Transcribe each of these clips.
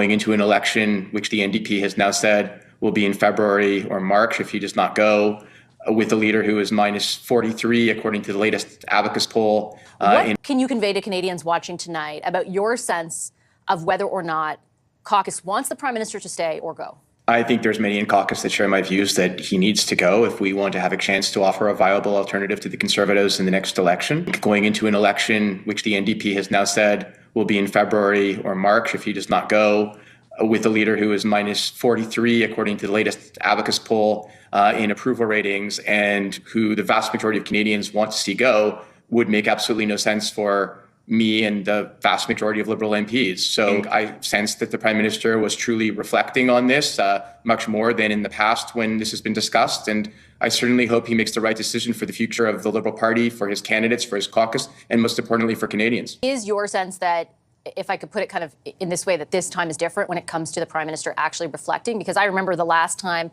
going into an election, which the NDP has now said will be in February or March if he does not go, with a leader who is minus 43, according to the latest Abacus poll. What can you convey to Canadians watching tonight about your sense of whether or not caucus wants the Prime Minister to stay or go? I think there's many in caucus that share my views that he needs to go if we want to have a chance to offer a viable alternative to the Conservatives in the next election. Going into an election, which the NDP has now said will be in February or March if he does not go, with a leader who is minus 43, according to the latest Abacus poll, in approval ratings, and who the vast majority of Canadians want to see go, would make absolutely no sense for me and the vast majority of Liberal MPs. So I sense that the Prime Minister was truly reflecting on this much more than in the past when this has been discussed. And I certainly hope he makes the right decision for the future of the Liberal Party, for his candidates, for his caucus, and most importantly, for Canadians. Is your sense that, if I could put it kind of in this way, that this time is different when it comes to the Prime Minister actually reflecting? Because I remember the last time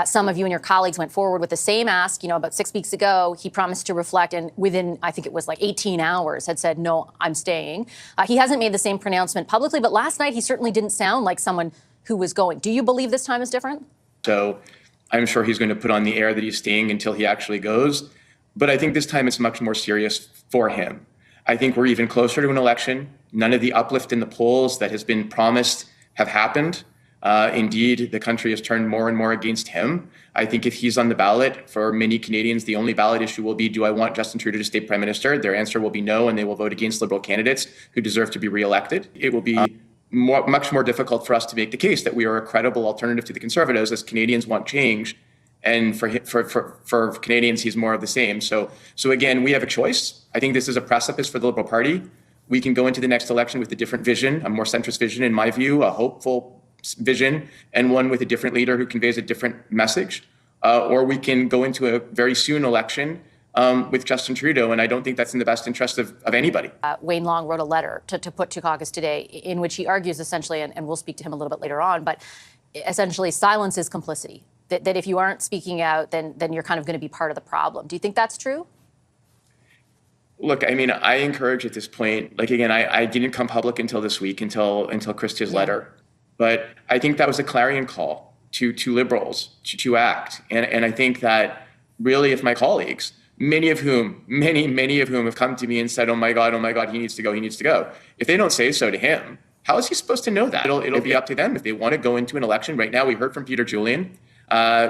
some of you and your colleagues went forward with the same ask, about 6 weeks ago, he promised to reflect, and within, I think it was like 18 hours, had said, no, I'm staying. He hasn't made the same pronouncement publicly, but last night he certainly didn't sound like someone who was going. Do you believe this time is different? So I'm sure he's going to put on the air that he's staying until he actually goes. But I think this time it's much more serious for him. I think we're even closer to an election. None of the uplift in the polls that has been promised have happened. Indeed, the country has turned more and more against him. I think if he's on the ballot, for many Canadians, the only ballot issue will be, do I want Justin Trudeau to stay Prime Minister? Their answer will be no, and they will vote against Liberal candidates who deserve to be re-elected. It will be much more difficult for us to make the case that we are a credible alternative to the Conservatives, as Canadians want change. And for Canadians, he's more of the same. So again, we have a choice. I think this is a precipice for the Liberal Party. We can go into the next election with a different vision, a more centrist vision, in my view, a hopeful vision, and one with a different leader who conveys a different message. Or we can go into a very soon election with Justin Trudeau, and I don't think that's in the best interest of anybody. Wayne Long wrote a letter to put to caucus today in which he argues essentially, and we'll speak to him a little bit later on, but essentially silence is complicity. That if you aren't speaking out, then you're kind of going to be part of the problem. Do you think that's true? Look, I mean, I encourage at this point, like, again, I didn't come public until this week, until Christia's letter. But I think that was a clarion call to Liberals to act. And I think that really, if my colleagues, many of whom have come to me and said, oh my God, he needs to go. If they don't say so to him, how is he supposed to know that? It'll be up to them if they want to go into an election. Right now, we heard from Peter Julian.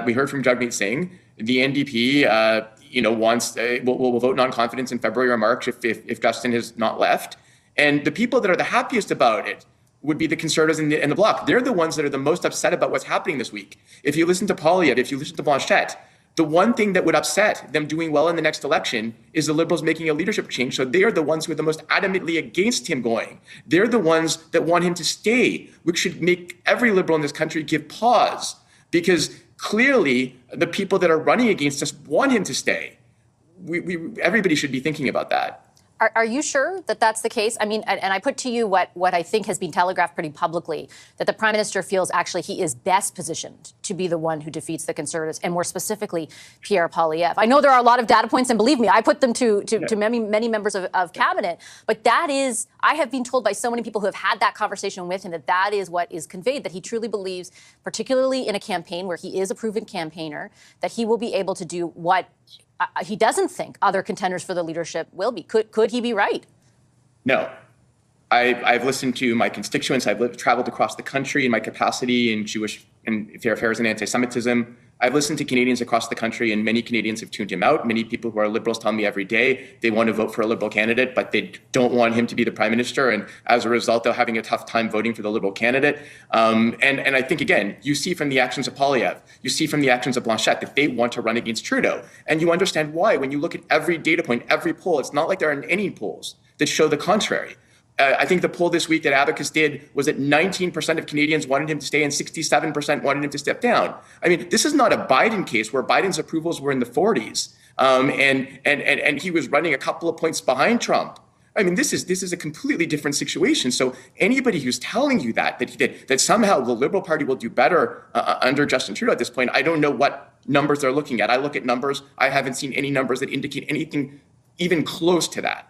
We heard from Jagmeet Singh. The NDP, wants will vote non-confidence in February or March if Justin has not left. And the people that are the happiest about it would be the Conservatives and the Bloc. They're the ones that are the most upset about what's happening this week. If you listen to Poilievre, if you listen to Blanchette, the one thing that would upset them doing well in the next election is the Liberals making a leadership change. So they are the ones who are the most adamantly against him going. They're the ones that want him to stay, which should make every Liberal in this country give pause, because clearly the people that are running against us want him to stay. Everybody should be thinking about that. Are you sure that that's the case? I mean, and I put to you what I think has been telegraphed pretty publicly, that the Prime Minister feels actually he is best positioned to be the one who defeats the Conservatives, and more specifically, Pierre Poilievre. I know there are a lot of data points, and believe me, I put them to many members of cabinet, but that is, I have been told by so many people who have had that conversation with him that is what is conveyed, that he truly believes, particularly in a campaign where he is a proven campaigner, that he will be able to do what he doesn't think other contenders for the leadership will be. Could he be right? No. I've listened to my constituents. I've traveled across the country in my capacity in Jewish and fair affairs and anti-Semitism. I've listened to Canadians across the country, and many Canadians have tuned him out. Many people who are Liberals tell me every day they want to vote for a Liberal candidate, but they don't want him to be the Prime Minister. And as a result, they're having a tough time voting for the Liberal candidate. And I think, again, you see from the actions of Poilievre, you see from the actions of Blanchette that they want to run against Trudeau. And you understand why. When you look at every data point, every poll, it's not like there are any polls that show the contrary. I think the poll this week that Abacus did was that 19% of Canadians wanted him to stay and 67% wanted him to step down. I mean, this is not a Biden case where Biden's approvals were in the 40s, and he was running a couple of points behind Trump. I mean, this is a completely different situation. So anybody who's telling you that somehow the Liberal Party will do better under Justin Trudeau at this point, I don't know what numbers they're looking at. I look at numbers. I haven't seen any numbers that indicate anything even close to that.